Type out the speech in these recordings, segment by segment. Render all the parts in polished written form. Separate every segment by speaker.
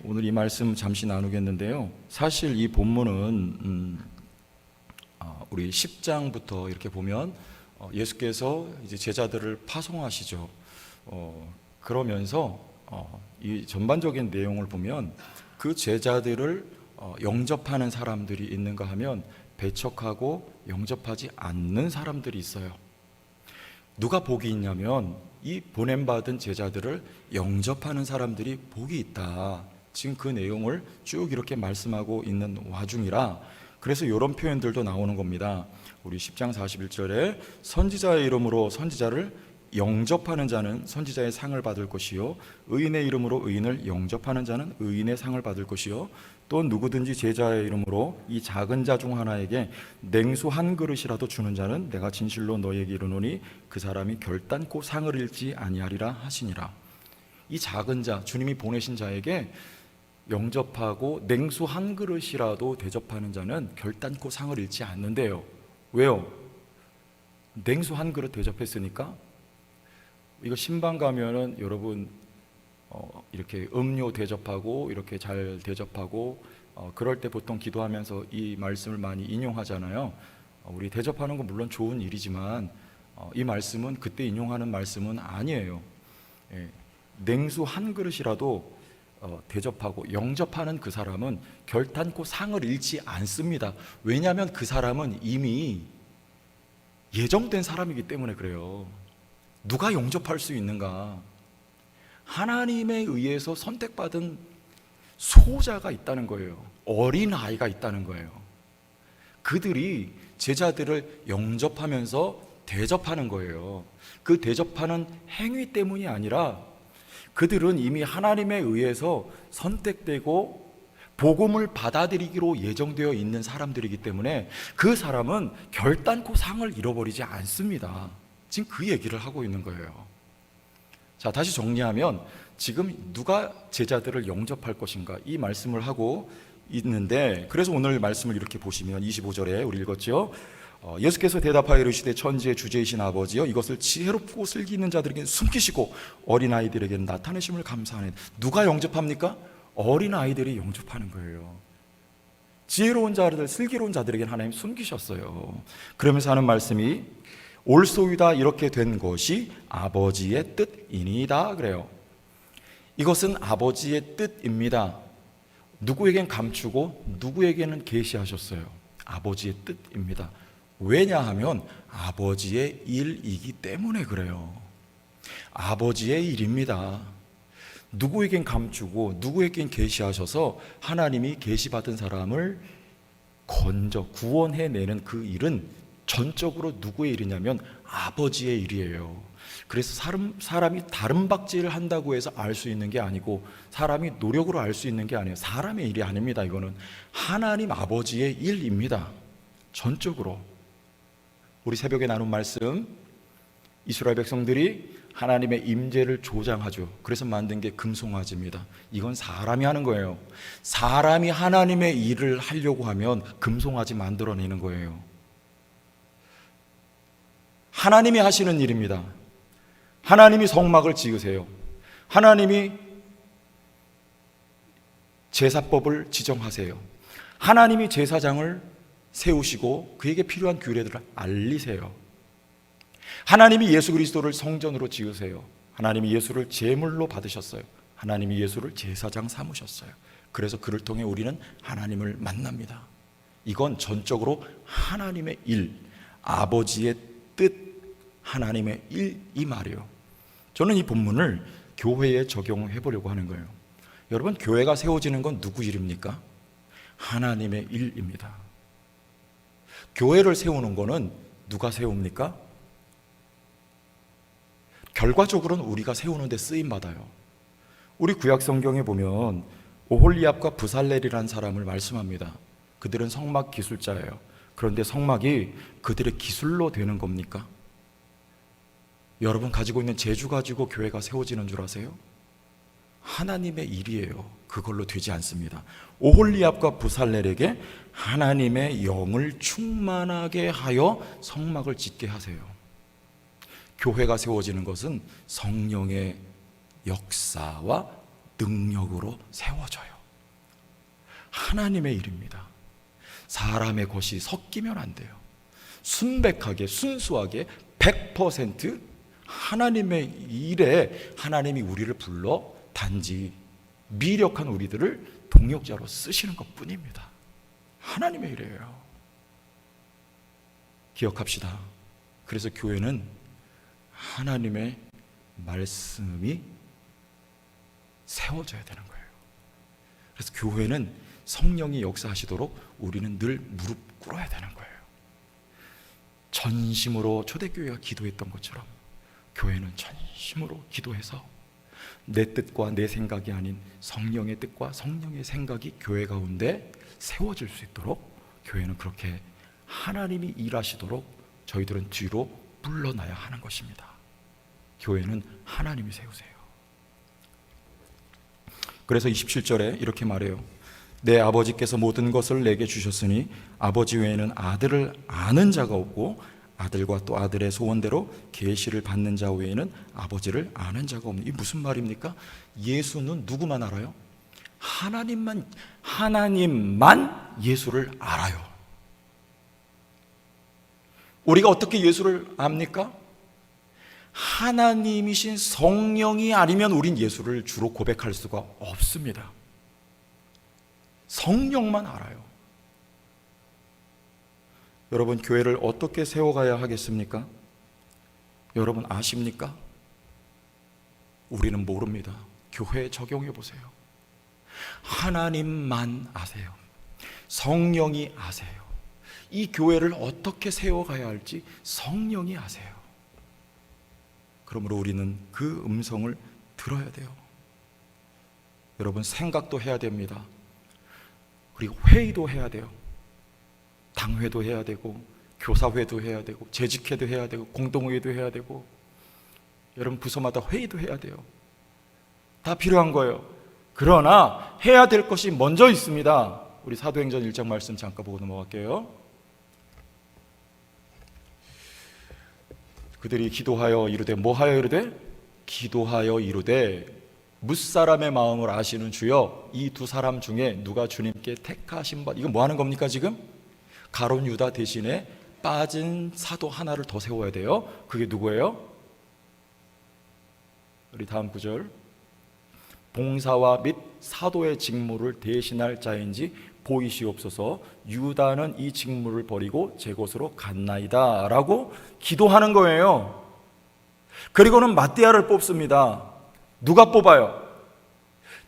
Speaker 1: 오늘 이 말씀 잠시 나누겠는데요. 사실 이 본문은 우리 10장부터 이렇게 보면 예수께서 이제 제자들을 파송하시죠. 그러면서 이 전반적인 내용을 보면 그 제자들을 영접하는 사람들이 있는가 하면 배척하고 영접하지 않는 사람들이 있어요. 누가 복이 있냐면 이 보냄받은 제자들을 영접하는 사람들이 복이 있다. 지금 그 내용을 쭉 이렇게 말씀하고 있는 와중이라 그래서 이런 표현들도 나오는 겁니다. 우리 10장 41절에 선지자의 이름으로 선지자를 영접하는 자는 선지자의 상을 받을 것이요 의인의 이름으로 의인을 영접하는 자는 의인의 상을 받을 것이요 또 누구든지 제자의 이름으로 이 작은 자 중 하나에게 냉수 한 그릇이라도 주는 자는 내가 진실로 너에게 이르노니 그 사람이 결단코 상을 잃지 아니하리라 하시니라. 이 작은 자, 주님이 보내신 자에게 영접하고 냉수 한 그릇이라도 대접하는 자는 결단코 상을 잃지 않는데요. 왜요? 냉수 한 그릇 대접했으니까. 이거 신방 가면은 여러분 이렇게 음료 대접하고 이렇게 잘 대접하고 그럴 때 보통 기도하면서 이 말씀을 많이 인용하잖아요. 우리 대접하는 건 물론 좋은 일이지만 이 말씀은 그때 인용하는 말씀은 아니에요. 냉수 한 그릇이라도 대접하고 영접하는 그 사람은 결단코 상을 잃지 않습니다. 왜냐하면 그 사람은 이미 예정된 사람이기 때문에 그래요. 누가 영접할 수 있는가? 하나님에 의해서 선택받은 소자가 있다는 거예요. 어린 아이가 있다는 거예요. 그들이 제자들을 영접하면서 대접하는 거예요. 그 대접하는 행위 때문이 아니라 그들은 이미 하나님에 의해서 선택되고 복음을 받아들이기로 예정되어 있는 사람들이기 때문에 그 사람은 결단코 상을 잃어버리지 않습니다. 지금 그 얘기를 하고 있는 거예요. 자, 다시 정리하면 지금 누가 제자들을 영접할 것인가 이 말씀을 하고 있는데, 그래서 오늘 말씀을 이렇게 보시면 25절에 우리 읽었죠. 예수께서 대답하여 이르시되 천지의 주제이신 아버지여 이것을 지혜롭고 슬기 있는 자들에게 숨기시고 어린아이들에게는 나타내심을 감사하네. 누가 영접합니까? 어린아이들이 영접하는 거예요. 지혜로운 자들, 슬기로운 자들에게는 하나님 숨기셨어요. 그러면서 하는 말씀이 올소이다 이렇게 된 것이 아버지의 뜻이니이다 그래요. 이것은 아버지의 뜻입니다. 누구에겐 감추고 누구에게는 계시하셨어요. 아버지의 뜻입니다. 왜냐하면 아버지의 일이기 때문에 그래요. 아버지의 일입니다. 누구에겐 감추고 누구에겐 계시하셔서 하나님이 계시받은 사람을 건져 구원해내는 그 일은 전적으로 누구의 일이냐면 아버지의 일이에요. 그래서 사람이 다른 박질을 한다고 해서 알 수 있는 게 아니고 사람이 노력으로 알 수 있는 게 아니에요. 사람의 일이 아닙니다. 이거는 하나님 아버지의 일입니다. 전적으로. 우리 새벽에 나눈 말씀, 이스라엘 백성들이 하나님의 임재를 조장하죠. 그래서 만든 게 금송아지입니다. 이건 사람이 하는 거예요. 사람이 하나님의 일을 하려고 하면 금송아지 만들어내는 거예요. 하나님이 하시는 일입니다. 하나님이 성막을 지으세요. 하나님이 제사법을 지정하세요. 하나님이 제사장을 세우시고 그에게 필요한 규례들을 알리세요. 하나님이 예수 그리스도를 성전으로 지으세요. 하나님이 예수를 제물로 받으셨어요. 하나님이 예수를 제사장 삼으셨어요. 그래서 그를 통해 우리는 하나님을 만납니다. 이건 전적으로 하나님의 일, 아버지의 뜻, 하나님의 일, 이 말이에요. 저는 이 본문을 교회에 적용해 보려고 하는 거예요. 여러분, 교회가 세워지는 건 누구 일입니까? 하나님의 일입니다. 교회를 세우는 거는 누가 세웁니까? 결과적으로는 우리가 세우는 데 쓰임 받아요. 우리 구약 성경에 보면 오홀리압과 부살렐이라는 사람을 말씀합니다. 그들은 성막 기술자예요. 그런데 성막이 그들의 기술로 되는 겁니까? 여러분 가지고 있는 재주 가지고 교회가 세워지는 줄 아세요? 하나님의 일이에요. 그걸로 되지 않습니다. 오홀리압과 부살렐에게 하나님의 영을 충만하게 하여 성막을 짓게 하세요. 교회가 세워지는 것은 성령의 역사와 능력으로 세워져요. 하나님의 일입니다. 사람의 것이 섞이면 안 돼요. 순백하게, 순수하게 100% 하나님의 일에 하나님이 우리를 불러 단지 미력한 우리들을 동역자로 쓰시는 것뿐입니다. 하나님의 일이에요. 기억합시다. 그래서 교회는 하나님의 말씀이 세워져야 되는 거예요. 그래서 교회는 성령이 역사하시도록 우리는 늘 무릎 꿇어야 되는 거예요. 전심으로 초대교회가 기도했던 것처럼 교회는 전심으로 기도해서 내 뜻과 내 생각이 아닌 성령의 뜻과 성령의 생각이 교회 가운데 세워질 수 있도록 교회는 그렇게 하나님이 일하시도록 저희들은 뒤로 물러나야 하는 것입니다. 교회는 하나님이 세우세요. 그래서 27절에 이렇게 말해요. 내 아버지께서 모든 것을 내게 주셨으니 아버지 외에는 아들을 아는 자가 없고 아들과 또 아들의 소원대로 계시를 받는 자 외에는 아버지를 아는 자가 없는. 이 무슨 말입니까? 예수는 누구만 알아요? 하나님만 예수를 알아요. 우리가 어떻게 예수를 압니까? 하나님이신 성령이 아니면 우린 예수를 주로 고백할 수가 없습니다. 성령만 알아요. 여러분, 교회를 어떻게 세워가야 하겠습니까? 여러분 아십니까? 우리는 모릅니다. 교회에 적용해 보세요. 하나님만 아세요. 성령이 아세요. 이 교회를 어떻게 세워가야 할지 성령이 아세요. 그러므로 우리는 그 음성을 들어야 돼요. 여러분, 생각도 해야 됩니다. 그리고 회의도 해야 돼요. 당회도 해야 되고 교사회도 해야 되고 재직회도 해야 되고 공동회의도 해야 되고 여러분 부서마다 회의도 해야 돼요. 다 필요한 거예요. 그러나 해야 될 것이 먼저 있습니다. 우리 사도행전 1장 말씀 잠깐 보고 넘어갈게요. 그들이 기도하여 이르되 뭐하여 이르되? 기도하여 이르되 뭇사람의 마음을 아시는 주여 이 두 사람 중에 누가 주님께 택하신 바. 이건 뭐 하는 겁니까 지금? 가룟 유다 대신에 빠진 사도 하나를 더 세워야 돼요. 그게 누구예요? 우리 다음 구절. 봉사와 및 사도의 직무를 대신할 자인지 보이시옵소서. 유다는 이 직무를 버리고 제 곳으로 갔나이다 라고 기도하는 거예요. 그리고는 마띠아를 뽑습니다. 누가 뽑아요?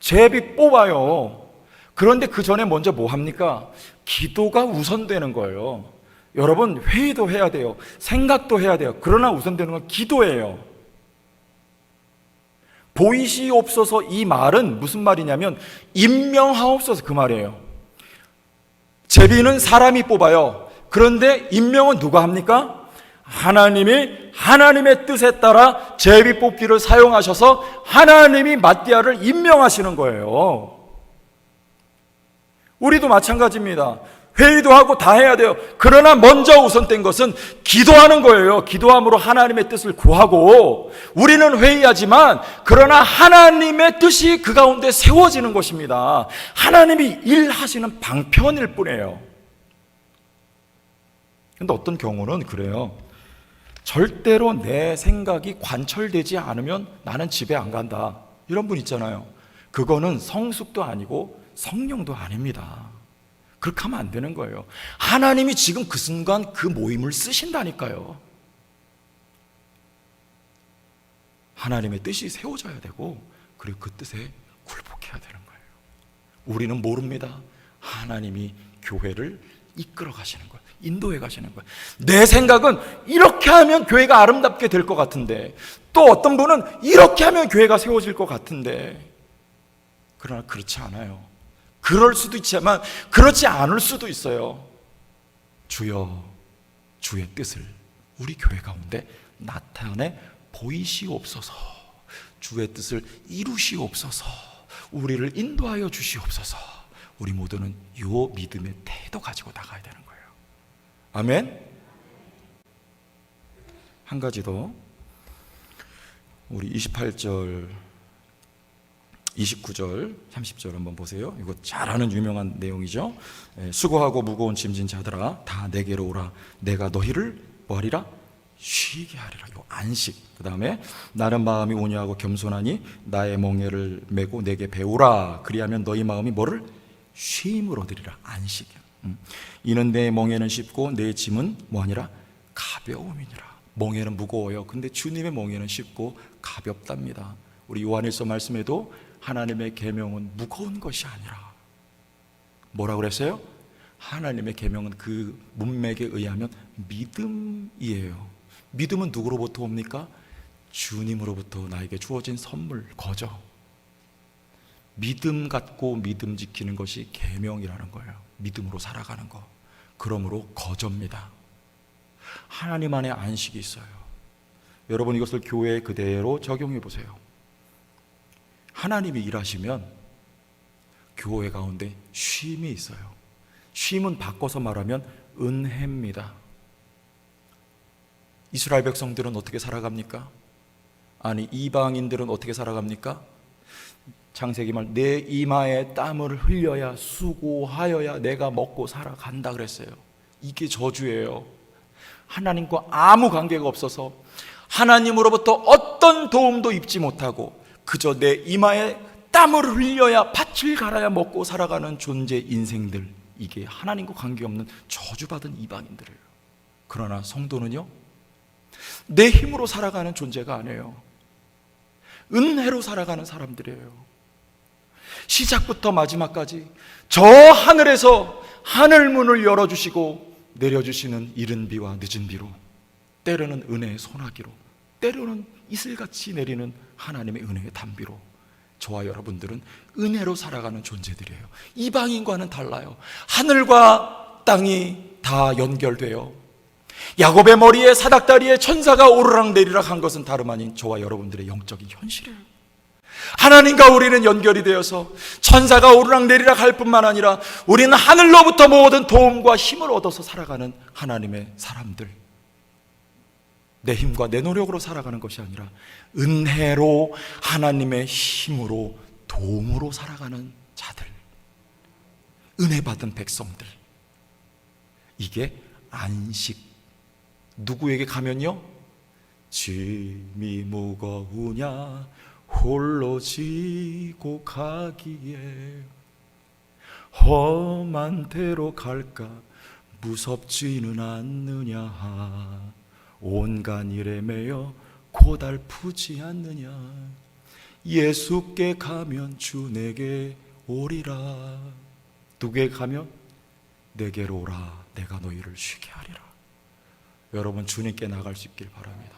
Speaker 1: 제비 뽑아요. 그런데 그 전에 먼저 뭐 합니까? 기도가 우선되는 거예요. 여러분, 회의도 해야 돼요. 생각도 해야 돼요. 그러나 우선되는 건 기도예요. 보이시옵소서, 이 말은 무슨 말이냐면 임명하옵소서, 그 말이에요. 제비는 사람이 뽑아요. 그런데 임명은 누가 합니까? 하나님이 하나님의 뜻에 따라 제비 뽑기를 사용하셔서 하나님이 마띠아를 임명하시는 거예요. 우리도 마찬가지입니다. 회의도 하고 다 해야 돼요. 그러나 먼저 우선된 것은 기도하는 거예요. 기도함으로 하나님의 뜻을 구하고 우리는 회의하지만 그러나 하나님의 뜻이 그 가운데 세워지는 것입니다. 하나님이 일하시는 방편일 뿐이에요. 그런데 어떤 경우는 그래요. 절대로 내 생각이 관철되지 않으면 나는 집에 안 간다. 이런 분 있잖아요. 그거는 성숙도 아니고 성령도 아닙니다. 그렇게 하면 안 되는 거예요. 하나님이 지금 그 순간 그 모임을 쓰신다니까요. 하나님의 뜻이 세워져야 되고 그리고 그 뜻에 굴복해야 되는 거예요. 우리는 모릅니다. 하나님이 교회를 이끌어 가시는 거예요. 인도해 가시는 거예요. 내 생각은 이렇게 하면 교회가 아름답게 될 것 같은데, 또 어떤 분은 이렇게 하면 교회가 세워질 것 같은데, 그러나 그렇지 않아요. 그럴 수도 있지만 그렇지 않을 수도 있어요. 주여, 주의 뜻을 우리 교회 가운데 나타내 보이시옵소서. 주의 뜻을 이루시옵소서. 우리를 인도하여 주시옵소서. 우리 모두는 요 믿음의 태도 가지고 나가야 되는 거예요. 아멘. 한 가지 더. 우리 28절 29절, 30절 한번 보세요. 이거 잘 아는 유명한 내용이죠. 수고하고 무거운 짐진 자들아 다 내게로 오라. 내가 너희를 뭐하리라? 쉬게 하리라. 이 안식. 그 다음에 나는 마음이 온유하고 겸손하니 나의 멍에를 메고 내게 배우라. 그리하면 너희 마음이 뭐를? 쉼을 얻으리라. 안식. 이는 내 멍에는 쉽고 내 짐은 뭐하니라? 가벼움이니라. 멍에는 무거워요. 근데 주님의 멍에는 쉽고 가볍답니다. 우리 요한일서 말씀에도 하나님의 계명은 무거운 것이 아니라 뭐라고 그랬어요? 하나님의 계명은 그 문맥에 의하면 믿음이에요. 믿음은 누구로부터 옵니까? 주님으로부터 나에게 주어진 선물, 거저. 믿음 갖고 믿음 지키는 것이 계명이라는 거예요. 믿음으로 살아가는 거. 그러므로 거저입니다. 하나님 안에 안식이 있어요. 여러분 이것을 교회에 그대로 적용해 보세요. 하나님이 일하시면 교회 가운데 쉼이 있어요. 쉼은 바꿔서 말하면 은혜입니다. 이스라엘 백성들은 어떻게 살아갑니까? 아니 이방인들은 어떻게 살아갑니까? 창세기 말 내 이마에 땀을 흘려야 수고하여야 내가 먹고 살아간다 그랬어요. 이게 저주예요. 하나님과 아무 관계가 없어서 하나님으로부터 어떤 도움도 입지 못하고 그저 내 이마에 땀을 흘려야 밭을 갈아야 먹고 살아가는 존재 인생들, 이게 하나님과 관계없는 저주받은 이방인들이에요. 그러나 성도는요, 내 힘으로 살아가는 존재가 아니에요. 은혜로 살아가는 사람들이에요. 시작부터 마지막까지 저 하늘에서 하늘문을 열어주시고 내려주시는 이른 비와 늦은 비로, 때로는 은혜의 소나기로, 때로는 이슬같이 내리는 하나님의 은혜의 단비로 저와 여러분들은 은혜로 살아가는 존재들이에요. 이방인과는 달라요. 하늘과 땅이 다 연결돼요. 야곱의 머리에 사닥다리에 천사가 오르락 내리락 한 것은 다름 아닌 저와 여러분들의 영적인 현실이에요. 하나님과 우리는 연결이 되어서 천사가 오르락 내리락 할 뿐만 아니라 우리는 하늘로부터 모든 도움과 힘을 얻어서 살아가는 하나님의 사람들. 내 힘과 내 노력으로 살아가는 것이 아니라 은혜로 하나님의 힘으로 도움으로 살아가는 자들, 은혜 받은 백성들. 이게 안식. 누구에게 가면요? 짐이 무거우냐 홀로 지고 가기에 험한 데로 갈까 무섭지는 않느냐 온갖 일에 매여 고달프지 않느냐 예수께 가면 주 내게 오리라. 누구에게 가면? 내게로 오라. 내가 너희를 쉬게 하리라. 여러분 주님께 나갈 수 있길 바랍니다.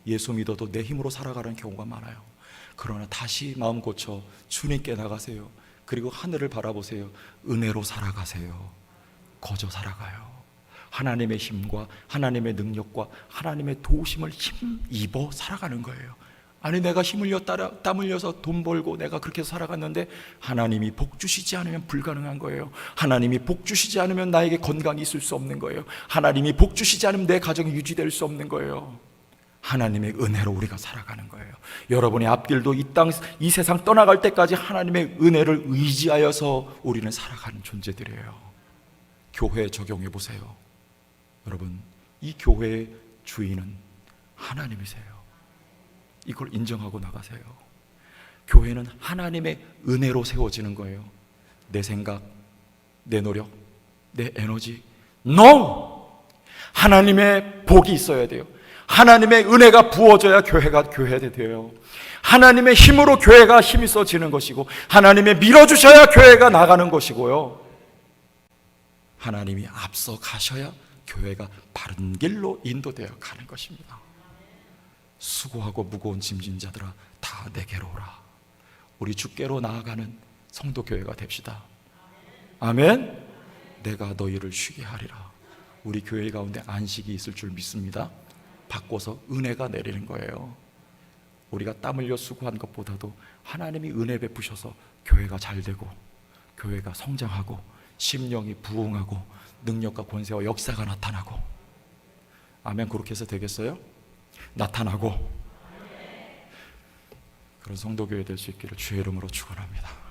Speaker 1: 예수 믿어도 내 힘으로 살아가는 경우가 많아요. 그러나 다시 마음 고쳐 주님께 나가세요. 그리고 하늘을 바라보세요. 은혜로 살아가세요. 거저 살아가요. 하나님의 힘과 하나님의 능력과 하나님의 도우심을 힘입어 살아가는 거예요. 아니 내가 힘 흘려 땀 흘려서 돈 벌고 내가 그렇게 살아갔는데 하나님이 복 주시지 않으면 불가능한 거예요. 하나님이 복 주시지 않으면 나에게 건강이 있을 수 없는 거예요. 하나님이 복 주시지 않으면 내 가정이 유지될 수 없는 거예요. 하나님의 은혜로 우리가 살아가는 거예요. 여러분의 앞길도 이 세상 떠나갈 때까지 하나님의 은혜를 의지하여서 우리는 살아가는 존재들이에요. 교회에 적용해 보세요. 여러분 이 교회의 주인은 하나님이세요. 이걸 인정하고 나가세요. 교회는 하나님의 은혜로 세워지는 거예요. 내 생각, 내 노력, 내 에너지, NO! 하나님의 복이 있어야 돼요. 하나님의 은혜가 부어져야 교회가 돼요. 하나님의 힘으로 교회가 힘이 써지는 것이고 하나님의 밀어주셔야 교회가 나가는 것이고요. 하나님이 앞서 가셔야 교회가 바른 길로 인도되어 가는 것입니다. 수고하고 무거운 짐진 자들아 다 내게로 오라. 우리 주께로 나아가는 성도교회가 됩시다. 아멘. 내가 너희를 쉬게 하리라. 우리 교회 가운데 안식이 있을 줄 믿습니다. 바꿔서 은혜가 내리는 거예요. 우리가 땀 흘려 수고한 것보다도 하나님이 은혜 베푸셔서 교회가 잘 되고 교회가 성장하고 심령이 부흥하고 능력과 권세와 역사가 나타나고. 아멘. 그렇게 해서 되겠어요? 나타나고. 그런 성도교회 될 수 있기를 주의 이름으로 축원합니다.